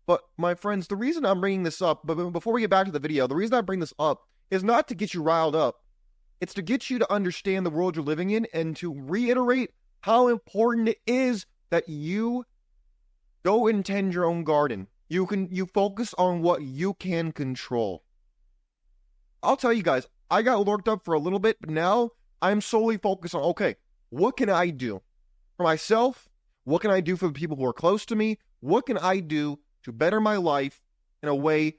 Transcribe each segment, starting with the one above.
But my friends, the reason I'm bringing this up, but before we get back to the video, the reason I bring this up is not to get you riled up. It's to get you to understand the world you're living in and to reiterate how important it is that you go and tend your own garden. You focus on what you can control. I'll tell you guys, I got worked up for a little bit, but now I'm solely focused on, okay, what can I do for myself? What can I do for the people who are close to me? What can I do to better my life in a way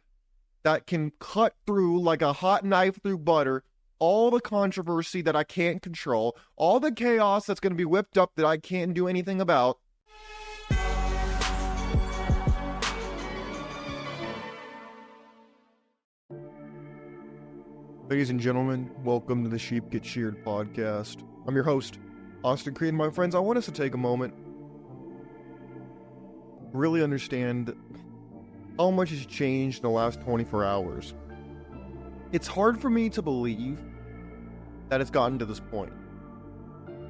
that can cut through like a hot knife through butter all the controversy that I can't control, all the chaos that's going to be whipped up that I can't do anything about. Ladies and gentlemen, welcome to the Sheep Get Sheared Podcast. I'm your host, Austin Creed. My friends, I want us to take a moment, really understand how much has changed in the last 24 hours. It's hard for me to believe that it's gotten to this point.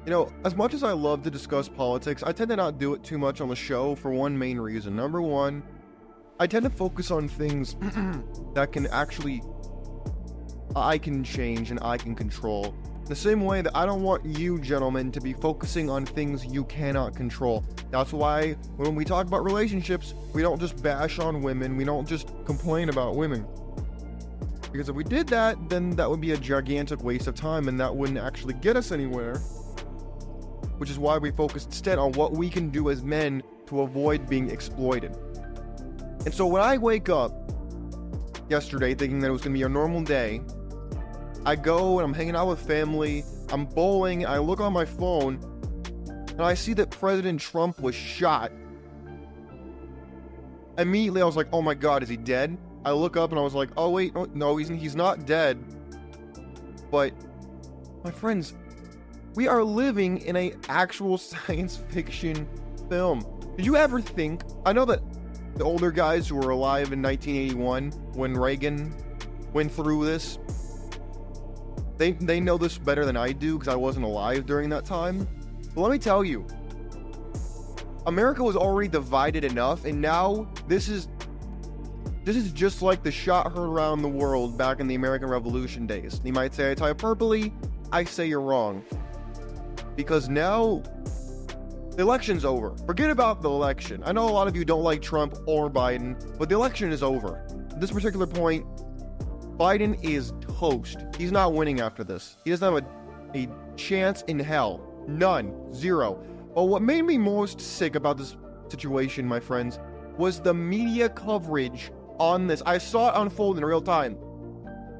You know, as much as I love to discuss politics, I tend to not do it too much on the show for one main reason. Number one, I tend to focus on things that can actually I can change and I can control. The same way that I don't want you gentlemen to be focusing on things you cannot control. That's why when we talk about relationships, we don't just bash on women, we don't just complain about women. Because if we did that, then that would be a gigantic waste of time and that wouldn't actually get us anywhere. Which is why we focus instead on what we can do as men to avoid being exploited. And so when I wake up yesterday thinking that it was going to be a normal day, I go and I'm hanging out with family, I'm bowling, I look on my phone, and I see that President Trump was shot. Immediately I was like, oh my god, is he dead? I look up and I was like, oh wait, no, he's not dead. But, my friends, we are living in an actual science fiction film. Did you ever think, I know that the older guys who were alive in 1981 when Reagan went through this, they know this better than I do because I wasn't alive during that time. But let me tell you, America was already divided enough, and now this is just like the shot heard around the world back in the American Revolution days. You might say I tie hyperbole, I say you're wrong. Because now, the election's over. Forget about the election. I know a lot of you don't like Trump or Biden, but the election is over. At this particular point, Biden is toast. He's not winning after this. He doesn't have a chance in hell. None. Zero. But what made me most sick about this situation, my friends, was the media coverage on this. I saw it unfold in real time.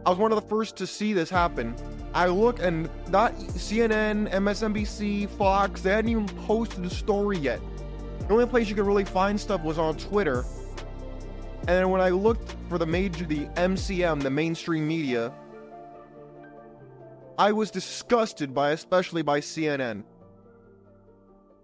I was one of the first to see this happen. I look and not CNN, MSNBC, Fox, they hadn't even posted the story yet. The only place you could really find stuff was on Twitter. And then when I looked for the MCM, the mainstream media, I was disgusted especially by CNN.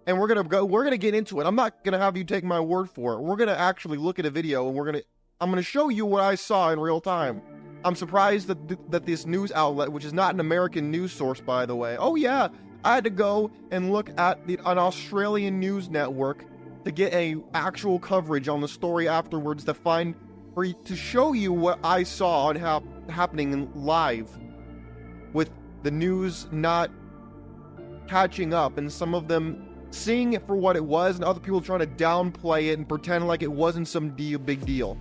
And we're gonna get into it. I'm not gonna have you take my word for it. We're gonna actually look at a video and I'm gonna show you what I saw in real time. I'm surprised that this news outlet, which is not an American news source, by the way. Oh yeah, I had to go and look at an Australian news network to get a actual coverage on the story afterwards to show you what I saw happening live, with the news not catching up and some of them seeing it for what it was and other people trying to downplay it and pretend like it wasn't some big deal.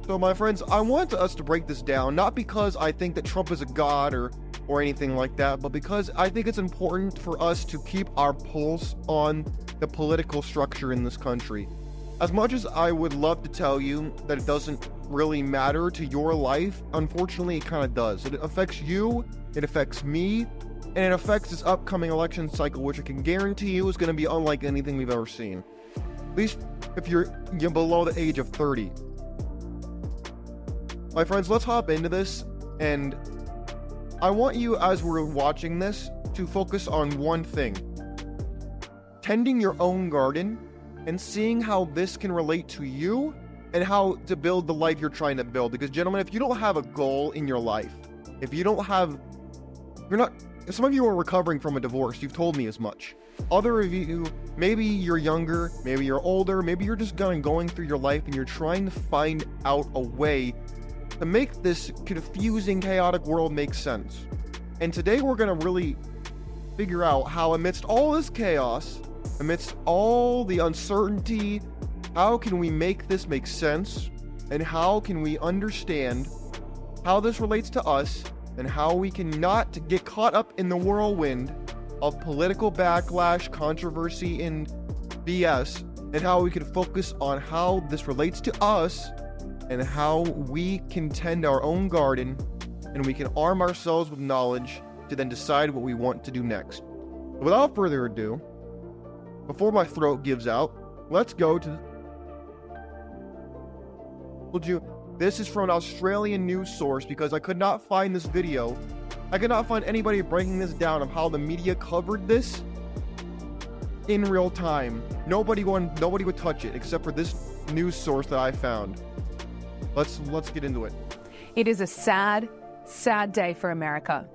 So my friends, I want us to break this down, not because I think that Trump is a god or anything like that, but because I think it's important for us to keep our pulse on the political structure in this country. As much as I would love to tell you that it doesn't really matter to your life, unfortunately it kind of does. It affects you, it affects me, and it affects this upcoming election cycle, which I can guarantee you is going to be unlike anything we've ever seen. At least if you're below the age of 30. My friends, let's hop into this, and I want you, as we're watching this, to focus on one thing. Tending your own garden and seeing how this can relate to you and how to build the life you're trying to build. Because gentlemen, if you don't have a goal in your life, if some of you are recovering from a divorce, you've told me as much. Other of you, maybe you're younger, maybe you're older, maybe you're just going through your life and you're trying to find out a way to make this confusing, chaotic world make sense. And today we're going to really figure out how, amidst all this chaos, amidst all the uncertainty, how can we make this make sense? And how can we understand how this relates to us and how we can not get caught up in the whirlwind of political backlash, controversy, and BS, and how we can focus on how this relates to us and how we can tend our own garden and we can arm ourselves with knowledge to then decide what we want to do next. Without further ado, before my throat gives out, let's go to... This is from an Australian news source because I could not find this video. I could not find anybody breaking this down of how the media covered this in real time. Nobody would touch it except for this news source that I found. Let's get into it. It is a sad, sad day for America.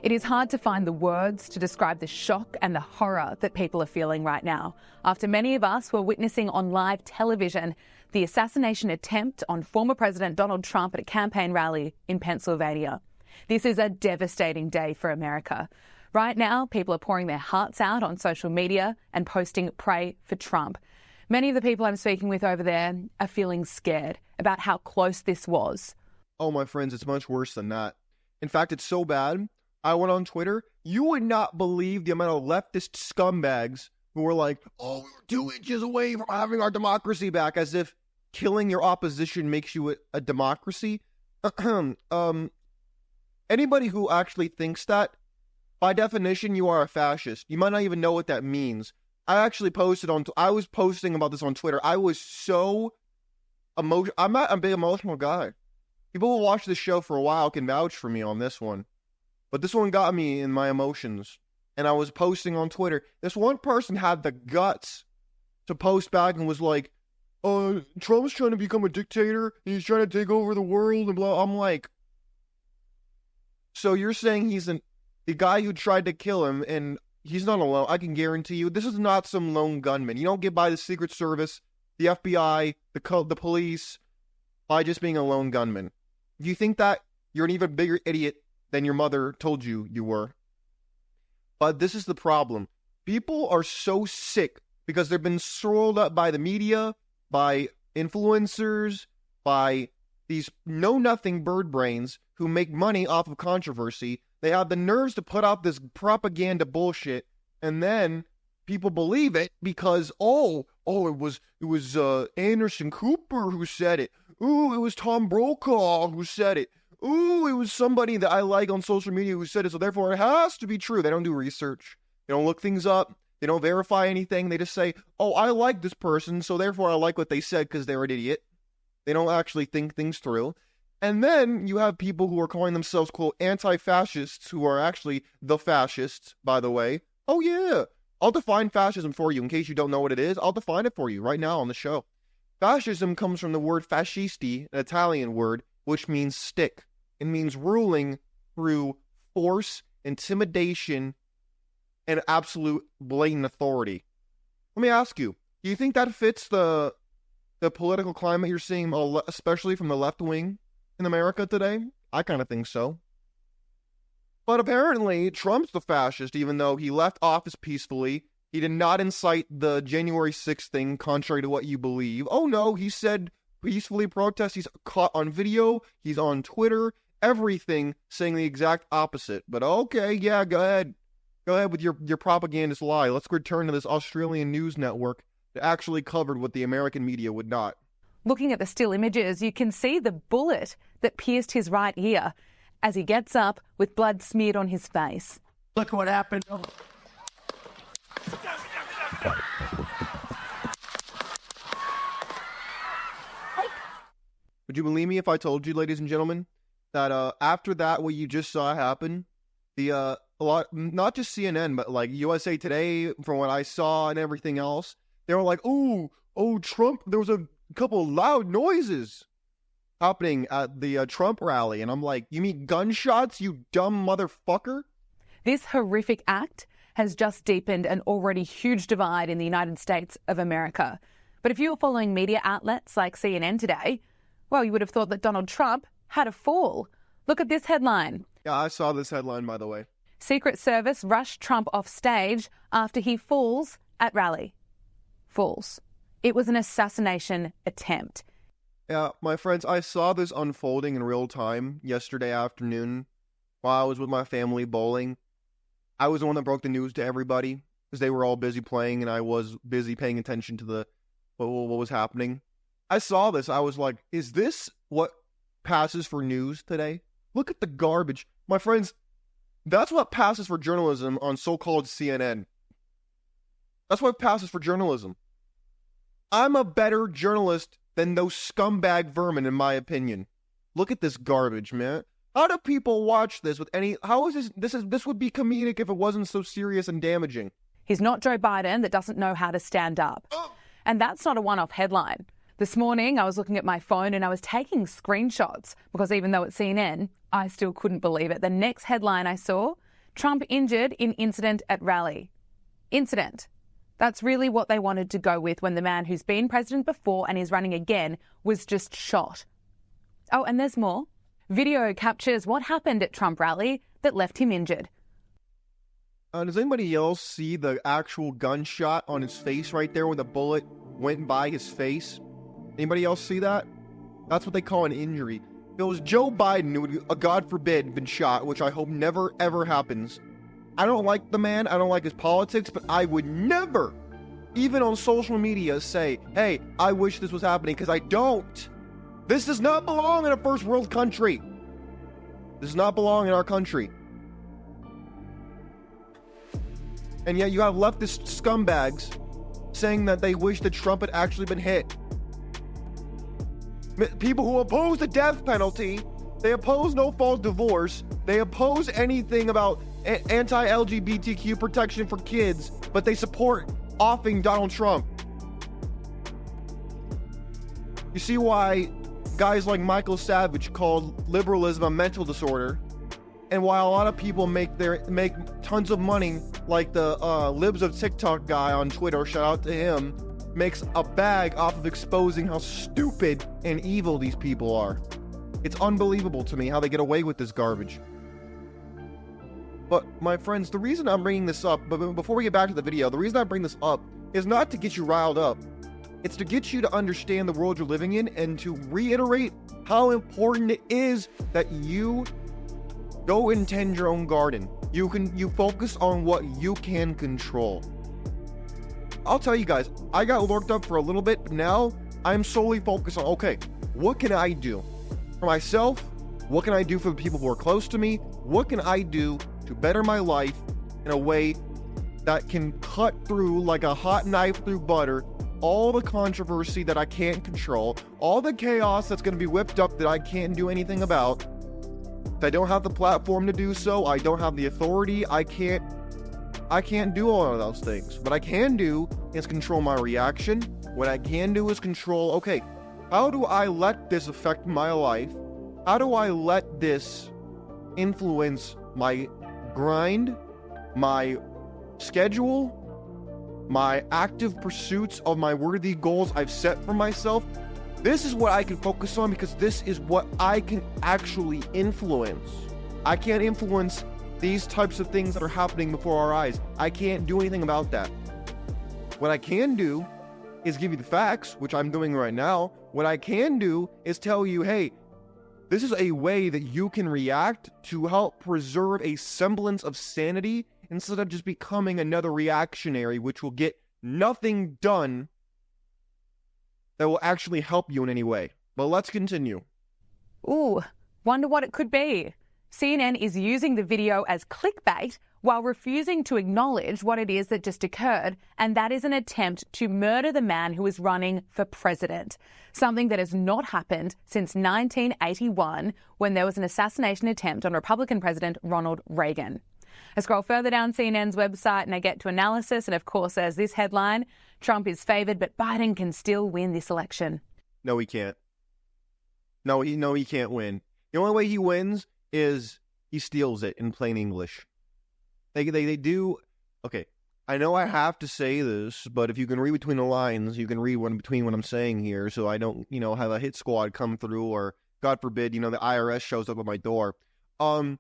It is hard to find the words to describe the shock and the horror that people are feeling right now, after many of us were witnessing on live television the assassination attempt on former President Donald Trump at a campaign rally in Pennsylvania. This is a devastating day for America. Right now, people are pouring their hearts out on social media and posting "Pray for Trump." Many of the people I'm speaking with over there are feeling scared about how close this was. Oh, my friends, it's much worse than that. In fact, it's so bad. I went on Twitter. You would not believe the amount of leftist scumbags who were like, "Oh, we were 2 inches away from having our democracy back," as if killing your opposition makes you a democracy. Anybody who actually thinks that, by definition, you are a fascist. You might not even know what that means. I was posting about this on Twitter. I was so emotional. I'm not a big emotional guy. People who watch this show for a while can vouch for me on this one. But this one got me in my emotions. And I was posting on Twitter. This one person had the guts to post back and was like, Trump's trying to become a dictator, and he's trying to take over the world, and blah. I'm like, so you're saying he's the guy who tried to kill him, and he's not alone. I can guarantee you, this is not some lone gunman. You don't get by the Secret Service, the FBI, the police, by just being a lone gunman. If you think that, you're an even bigger idiot than your mother told you were. But this is the problem. People are so sick because they've been swirled up by the media, by influencers, by these know-nothing bird brains who make money off of controversy. They have the nerves to put out this propaganda bullshit, and then people believe it because, it was Anderson Cooper who said it. Ooh, it was Tom Brokaw who said it. Ooh, it was somebody that I like on social media who said it, so therefore it has to be true. They don't do research. They don't look things up. They don't verify anything. They just say, oh, I like this person, so therefore I like what they said because they're an idiot. They don't actually think things through. And then you have people who are calling themselves, quote, anti-fascists, who are actually the fascists, by the way. Oh, yeah. I'll define fascism for you in case you don't know what it is. I'll define it for you right now on the show. Fascism comes from the word fascisti, an Italian word, which means stick. It means ruling through force, intimidation, and absolute blatant authority. Let me ask you, do you think that fits the political climate you're seeing, especially from the left wing in America today? I kind of think so. But apparently, Trump's the fascist, even though he left office peacefully. He did not incite the January 6th thing, contrary to what you believe. Oh no, he said peacefully protest. He's caught on video. He's on Twitter. Everything saying the exact opposite. But okay, yeah, go ahead. Go ahead with your propagandist lie. Let's return to this Australian news network that actually covered what the American media would not. Looking at the still images, you can see the bullet that pierced his right ear as he gets up with blood smeared on his face. Look what happened. Would you believe me if I told you, ladies and gentlemen, that after that, what you just saw happen, not just CNN, but like USA Today, from what I saw and everything else, they were like, oh, Trump, there was a couple of loud noises happening at the Trump rally. And I'm like, you mean gunshots, you dumb motherfucker? This horrific act has just deepened an already huge divide in the United States of America. But if you were following media outlets like CNN today, well, you would have thought that Donald Trump had a fall. Look at this headline. Yeah, I saw this headline, by the way. Secret Service rushed Trump off stage after he falls at rally. Falls. It was an assassination attempt. Yeah, my friends, I saw this unfolding in real time yesterday afternoon while I was with my family bowling. I was the one that broke the news to everybody because they were all busy playing and I was busy paying attention to what was happening. I saw this. I was like, is this what passes for news today? Look at the garbage. My friends, that's what passes for journalism on so-called CNN. That's what passes for journalism. I'm a better journalist than those scumbag vermin, in my opinion. Look at this garbage, man. How do people watch this with any... How is this would be comedic if it wasn't so serious and damaging. He's not Joe Biden that doesn't know how to stand up. And that's not a one-off headline. This morning, I was looking at my phone and I was taking screenshots because even though it's CNN, I still couldn't believe it. The next headline I saw, Trump injured in incident at rally. Incident. That's really what they wanted to go with when the man who's been president before and is running again was just shot. Oh, and there's more. Video captures what happened at Trump rally that left him injured. Does anybody else see the actual gunshot on his face right there when the bullet went by his face? Anybody else see that? That's what they call an injury. If it was Joe Biden who would, God forbid, been shot, which I hope never ever happens. I don't like the man, I don't like his politics, but I would never, even on social media, say, hey, I wish this was happening, because I don't. This does not belong in a first world country. This does not belong in our country. And yet you have leftist scumbags saying that they wish that Trump had actually been hit. People who oppose the death penalty, they oppose no-fault divorce, they oppose anything about anti-LGBTQ protection for kids, but they support offing Donald Trump. You see why guys like Michael Savage called liberalism a mental disorder, and why a lot of people make tons of money, like the Libs of TikTok guy on Twitter, shout out to him, makes a bag off of exposing how stupid and evil these people are. It's unbelievable to me how they get away with this garbage. But my friends, the reason I'm bringing this up, but before we get back to the video, the reason I bring this up is not to get you riled up. It's to get you to understand the world you're living in and to reiterate how important it is that you go and tend your own garden. You focus on what you can control. I'll tell you guys, I got worked up for a little bit, but now I'm solely focused on, okay, what can I do for myself? What can I do for the people who are close to me? What can I do to better my life in a way that can cut through like a hot knife through butter all the controversy that I can't control, all the chaos that's going to be whipped up that I can't do anything about. I don't have the platform to do so. I don't have the authority. I can't do all of those things. What I can do is control my reaction. What I can do is control, okay, how do I let this affect my life? How do I let this influence my grind, my schedule, my active pursuits of my worthy goals I've set for myself? This is what I can focus on because this is what I can actually influence. I can't influence these types of things that are happening before our eyes. I can't do anything about that. What I can do is give you the facts, which I'm doing right now. What I can do is tell you, hey, this is a way that you can react to help preserve a semblance of sanity instead of just becoming another reactionary, which will get nothing done that will actually help you in any way. But let's continue. Ooh, wonder what it could be. CNN is using the video as clickbait while refusing to acknowledge what it is that just occurred, and that is an attempt to murder the man who is running for president, something that has not happened since 1981 when there was an assassination attempt on Republican President Ronald Reagan. I scroll further down CNN's website and I get to analysis, and of course there's this headline: Trump is favored, but Biden can still win this election. No, he can't. No, he can't win. The only way he wins is he steals it in plain English. They do Okay, I know I have to say this, but if you can read between the lines, you can read between what I'm saying here, so I don't, have a hit squad come through, or God forbid, the IRS shows up at my door. The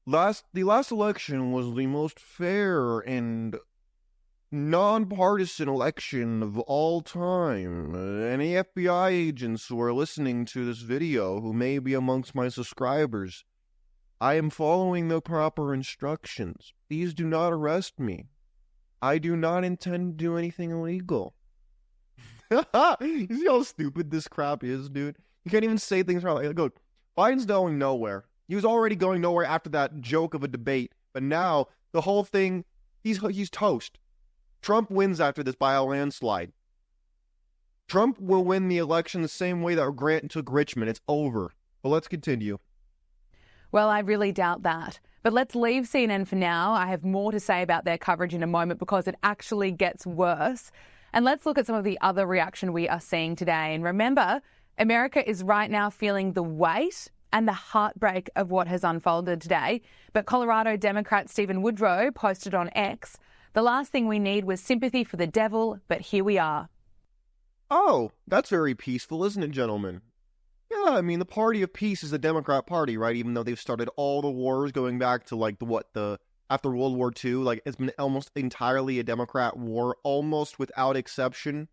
last election was the most fair and nonpartisan election of all time. Any FBI agents who are listening to this video, who may be amongst my subscribers, I am following the proper instructions. Please do not arrest me. I do not intend to do anything illegal. You see how stupid this crap is, dude? You can't even say things wrong. Like, look, Biden's going nowhere. He was already going nowhere after that joke of a debate, but now the whole thing, he's toast. Trump wins after this by a landslide. Trump will win the election the same way that Grant took Richmond. It's over. But let's continue. Well, I really doubt that. But let's leave CNN for now. I have more to say about their coverage in a moment because it actually gets worse. And let's look at some of the other reaction we are seeing today. And remember, America is right now feeling the weight and the heartbreak of what has unfolded today. But Colorado Democrat Stephen Woodrow posted on X, "The last thing we need was sympathy for the devil, but here we are." Oh, that's very peaceful, isn't it, gentlemen? Yeah, I mean, the party of peace is the Democrat Party, right? Even though they've started all the wars going back to after World War II, like it's been almost entirely a Democrat war, almost without exception.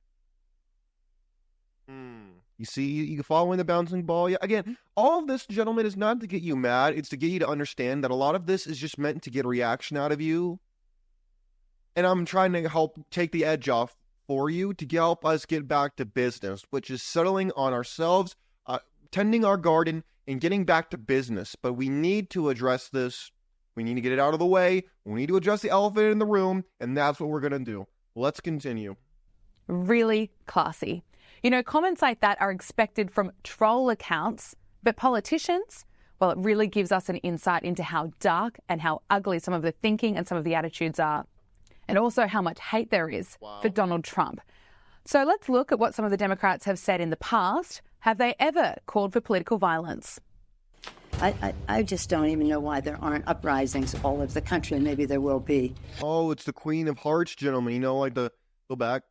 You see, you following the bouncing ball? Yeah, again, all of this, gentlemen, is not to get you mad. It's to get you to understand that a lot of this is just meant to get a reaction out of you. And I'm trying to help take the edge off for you to help us get back to business, which is settling on ourselves, tending our garden, and getting back to business. But we need to address this. We need to get it out of the way. We need to address the elephant in the room, and that's what we're going to do. Let's continue. Really classy. Comments like that are expected from troll accounts, but politicians, well, it really gives us an insight into how dark and how ugly some of the thinking and some of the attitudes are. And also how much hate there is for Donald Trump. So let's look at what some of the Democrats have said in the past. Have they ever called for political violence? I just don't even know why there aren't uprisings all over the country. Maybe there will be. Oh, it's the Queen of Hearts, gentlemen. Go back.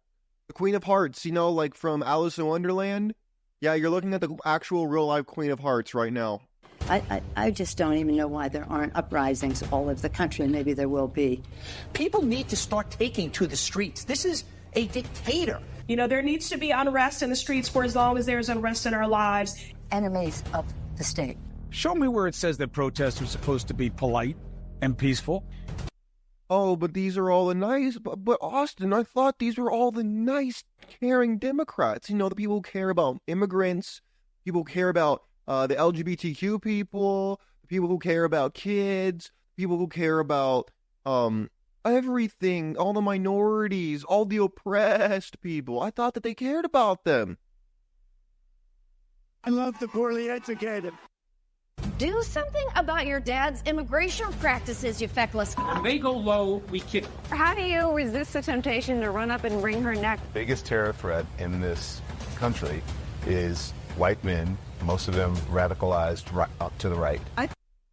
The Queen of Hearts, like from Alice in Wonderland? Yeah, you're looking at the actual real-life Queen of Hearts right now. I just don't even know why there aren't uprisings all over the country. Maybe there will be. People need to start taking to the streets. This is a dictator. There needs to be unrest in the streets for as long as there's unrest in our lives. Enemies of the state. Show me where it says that protests are supposed to be polite and peaceful. Oh, but these are all the nice... But Austin, I thought these were all the nice, caring Democrats. The people who care about immigrants, people who care about the LGBTQ people, people who care about kids, people who care about everything, all the minorities, all the oppressed people. I thought that they cared about them. I love the poorly educated. Do something about your dad's immigration practices, you feckless. When they go low, we kick. How do you resist the temptation to run up and wring her neck? The biggest terror threat in this country is white men, most of them radicalized right up to the right.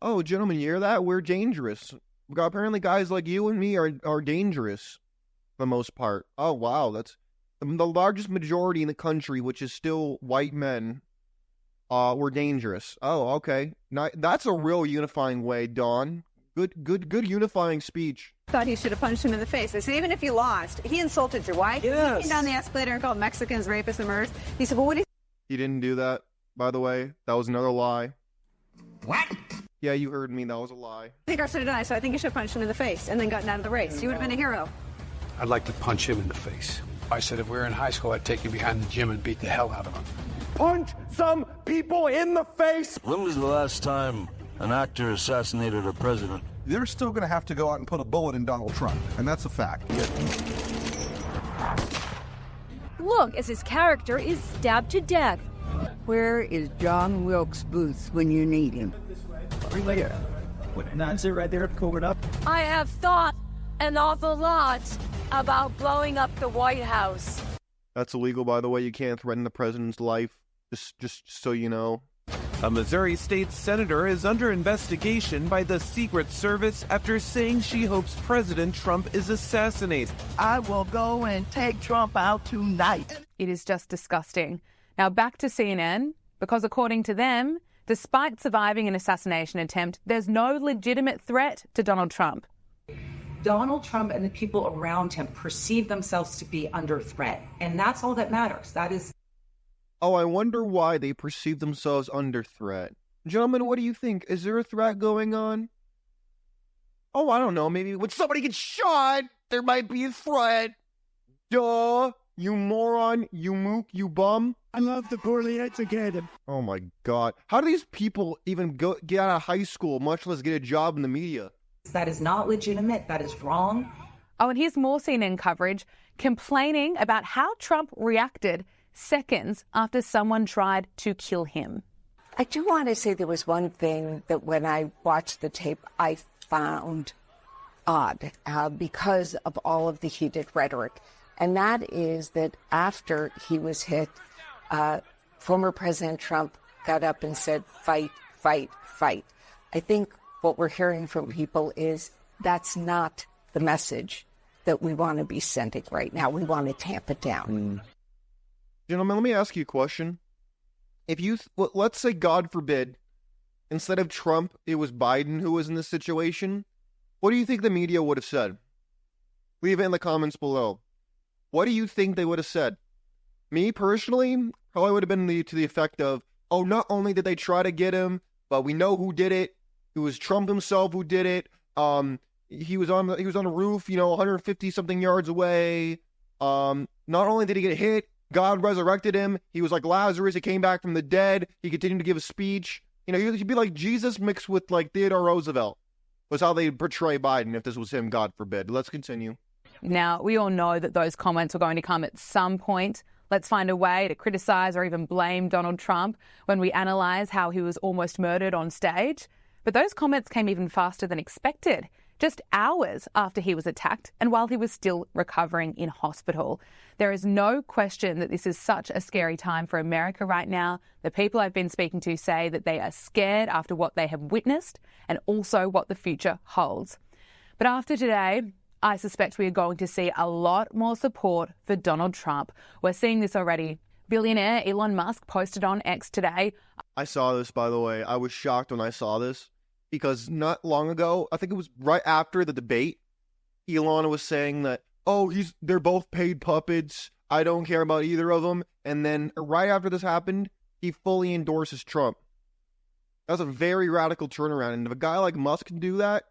Oh, gentlemen, you hear that? We're dangerous. Apparently guys like you and me are dangerous for the most part. Oh, wow. That's the largest majority in the country, which is still white men. We're dangerous. Oh, okay. That's a real unifying way, Dawn. Good unifying speech. Thought he should have punched him in the face. I said, even if you lost, he insulted your wife. Yes. He came down the escalator and called Mexicans rapists and murderers. He said, well, what do you... He didn't do that, by the way. That was another lie. What? Yeah, you heard me. That was a lie. I think I should have done, so I think you should have punched him in the face and then gotten out of the race. You would have been a hero. I'd like to punch him in the face. I said if we were in high school, I'd take you behind the gym and beat the hell out of him. Punch some people in the face! When was the last time an actor assassinated a president? They're still going to have to go out and put a bullet in Donald Trump, and that's a fact. Look, as his character is stabbed to death. Where is John Wilkes Booth when you need him? Right there. That's it right there, covered up. I have thought an awful lot about blowing up the White House. That's illegal, by the way. You can't threaten the president's life. Just so you know. A Missouri state senator is under investigation by the Secret Service after saying she hopes President Trump is assassinated. I will go and take Trump out tonight. It is just disgusting. Now back to CNN, because according to them, despite surviving an assassination attempt, there's no legitimate threat to Donald Trump. Donald Trump and the people around him perceive themselves to be under threat, and that's all that matters. That is... Oh, I wonder why they perceive themselves under threat. Gentlemen, what do you think? Is there a threat going on? Oh, I don't know. Maybe when somebody gets shot, there might be a threat. Duh. You moron. You mook. You bum. I love the poorly educated. Oh, my God. Get out of high school, much less get a job in the media? That is not legitimate. That is wrong. Oh, and here's more CNN coverage complaining about how Trump reacted seconds after someone tried to kill him. I do want to say there was one thing that when I watched the tape, I found odd because of all of the heated rhetoric. And that is that after he was hit, former President Trump got up and said, fight, fight, fight. I think what we're hearing from people is that's not the message that we want to be sending right now. We want to tamp it down. Gentlemen, let me ask you a question. If you, let's say, God forbid, instead of Trump, it was Biden who was in this situation, what do you think the media would have said? Leave it in the comments below. What do you think they would have said? Me, personally, probably would have been to the effect of, oh, not only did they try to get him, but we know who did it. It was Trump himself who did it. He was on a roof, 150 something yards away. Not only did he get hit, God resurrected him. He was like Lazarus. He came back from the dead. He continued to give a speech. He'd be like Jesus mixed with like Theodore Roosevelt. Was how they portray Biden if this was him, God forbid. Let's continue. Now, we all know that those comments are going to come at some point. Let's find a way to criticize or even blame Donald Trump when we analyze how he was almost murdered on stage. But those comments came even faster than expected, just hours after he was attacked and while he was still recovering in hospital. There is no question that this is such a scary time for America right now. The people I've been speaking to say that they are scared after what they have witnessed and also what the future holds. But after today, I suspect we are going to see a lot more support for Donald Trump. We're seeing this already. Billionaire Elon Musk posted on X today. I saw this, by the way. I was shocked when I saw this because not long ago, I think it was right after the debate, Elon was saying that, oh, they're both paid puppets. I don't care about either of them. And then right after this happened, he fully endorses Trump. That was a very radical turnaround. And if a guy like Musk can do that,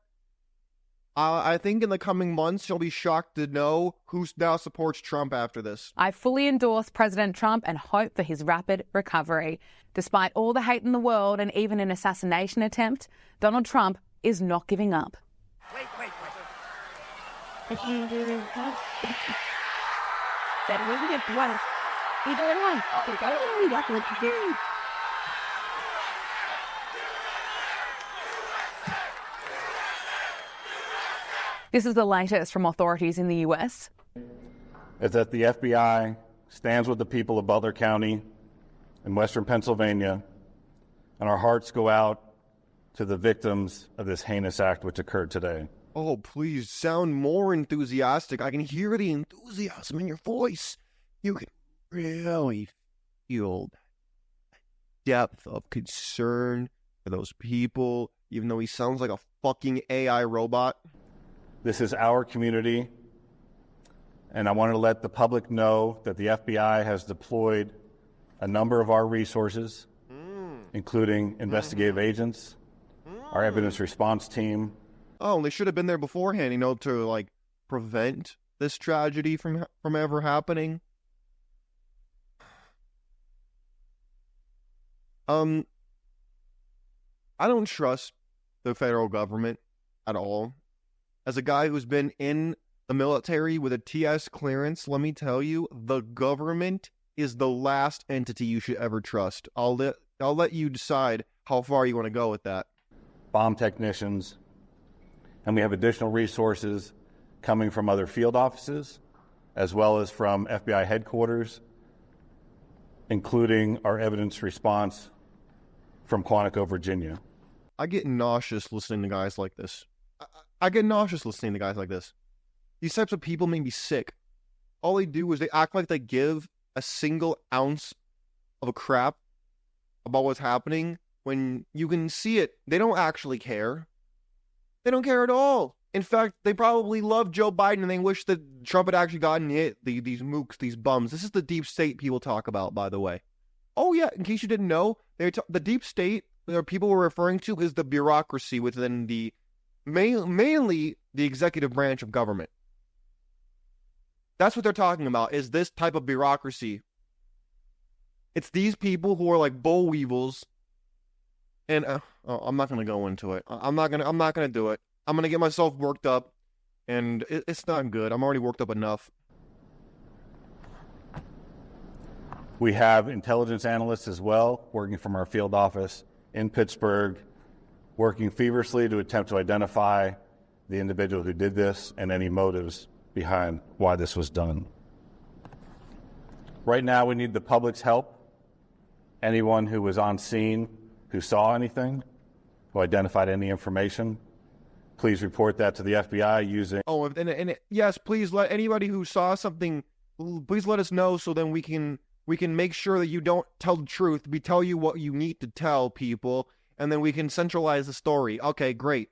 I think in the coming months, you'll be shocked to know who now supports Trump after this. I fully endorse President Trump and hope for his rapid recovery. Despite all the hate in the world and even an assassination attempt, Donald Trump is not giving up. Wait. This is the latest from authorities in the US. Is that the FBI stands with the people of Butler County in western Pennsylvania, and our hearts go out to the victims of this heinous act which occurred today. Oh, please sound more enthusiastic. I can hear the enthusiasm in your voice. You can really feel the depth of concern for those people, even though he sounds like a fucking AI robot. This is our community, and I want to let the public know that the FBI has deployed a number of our resources, including investigative agents, our evidence response team. Oh, they should have been there beforehand, to like prevent this tragedy from ever happening. I don't trust the federal government at all. As a guy who's been in the military with a TS clearance, let me tell you, the government is the last entity you should ever trust. I'll let you decide how far you want to go with that. Bomb technicians, and we have additional resources coming from other field offices, as well as from FBI headquarters, including our evidence response from Quantico, Virginia. I get nauseous listening to guys like this. I get nauseous listening to guys like this. These types of people make me sick. All they do is they act like they give a single ounce of a crap about what's happening when you can see it. They don't actually care. They don't care at all. In fact, they probably love Joe Biden and they wish that Trump had actually gotten hit. These mooks, these bums. This is the deep state people talk about, by the way. Oh yeah, in case you didn't know, the deep state that people were referring to is the bureaucracy within the mainly the executive branch of government. That's what they're talking about, is this type of bureaucracy. It's these people who are like boll weevils. And I'm not gonna go into it. I'm not gonna do it. I'm gonna get myself worked up, and it's not good. I'm already worked up enough. We have intelligence analysts as well, working from our field office in Pittsburgh, working feverishly to attempt to identify the individual who did this and any motives behind why this was done. Right now, we need the public's help. Anyone who was on scene, who saw anything, who identified any information, please report that to the FBI using... Oh, and yes, please let anybody who saw something, please let us know so then we can make sure that you don't tell the truth. We tell you what you need to tell people, and then we can centralize the story. Okay, great.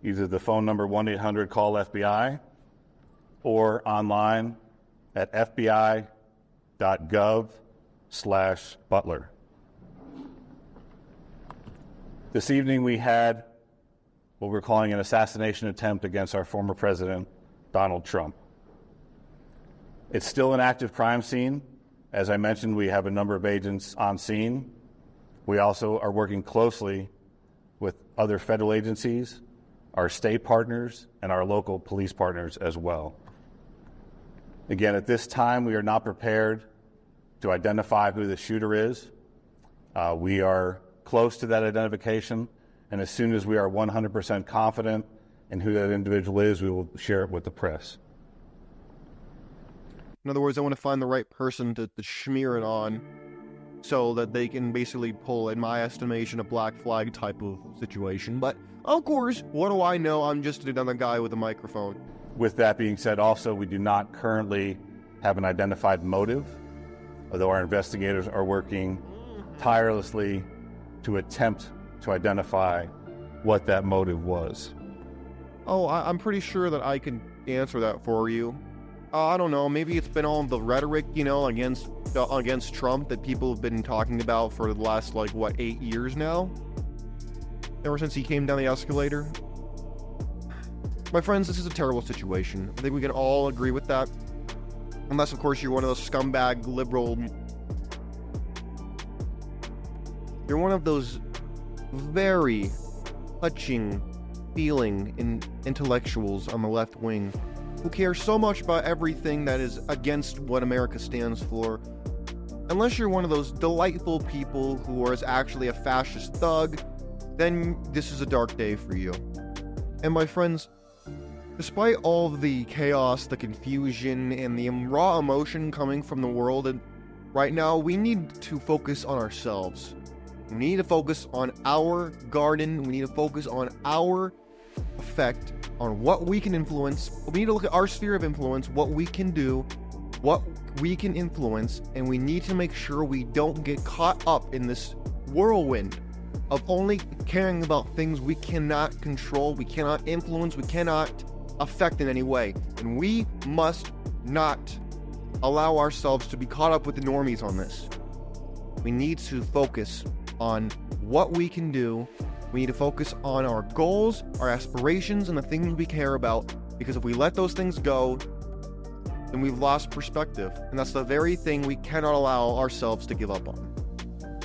Either the phone number 1-800-CALL-FBI or online at fbi.gov/Butler. This evening we had what we're calling an assassination attempt against our former president, Donald Trump. It's still an active crime scene. As I mentioned, we have a number of agents on scene. We also are working closely with other federal agencies, our state partners, and our local police partners as well. Again, at this time, we are not prepared to identify who the shooter is. We are close to that identification, and as soon as we are 100% confident in who that individual is, we will share it with the press. In other words, I want to find the right person to smear it on so that they can basically pull, in my estimation, a black flag type of situation. But, of course, what do I know? I'm just another guy with a microphone. With that being said, also, we do not currently have an identified motive, although our investigators are working tirelessly to attempt to identify what that motive was. Oh, I'm pretty sure that I can answer that for you. I don't know, maybe it's been all the rhetoric, against Trump that people have been talking about for the last, 8 years now? Ever since he came down the escalator? My friends, this is a terrible situation. I think we can all agree with that. Unless, of course, you're one of those scumbag liberal... You're one of those very touching, feeling intellectuals on the left wing who care so much about everything that is against what America stands for. Unless you're one of those delightful people who is actually a fascist thug, then this is a dark day for you. And my friends, despite all of the chaos, the confusion, and the raw emotion coming from the world, and right now, we need to focus on ourselves. We need to focus on our garden. We need to focus on our effect, on what we can influence. We need to look at our sphere of influence, what we can do, what we can influence, and we need to make sure we don't get caught up in this whirlwind of only caring about things we cannot control, we cannot influence, we cannot affect in any way. And we must not allow ourselves to be caught up with the normies on this. We need to focus on what we can do. We need to focus on our goals, our aspirations, and the things we care about, because if we let those things go, then we've lost perspective, and that's the very thing we cannot allow ourselves to give up on.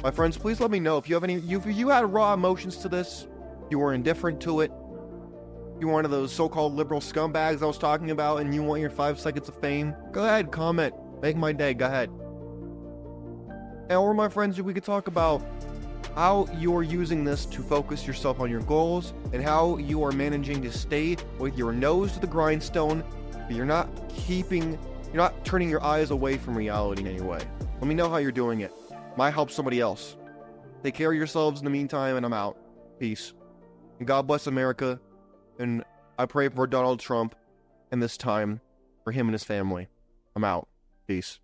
My friends, please let me know if you have if you had raw emotions to this, you were indifferent to it, you're one of those so-called liberal scumbags I was talking about, and you want your 5 seconds of fame, go ahead, comment, make my day, go ahead. Or my friends, we could talk about how you're using this to focus yourself on your goals, and how you are managing to stay with your nose to the grindstone, but you're not turning your eyes away from reality in any way. Let me know how you're doing it. Might help somebody else. Take care of yourselves in the meantime, and I'm out. Peace. And God bless America, and I pray for Donald Trump in this time, for him and his family. I'm out. Peace.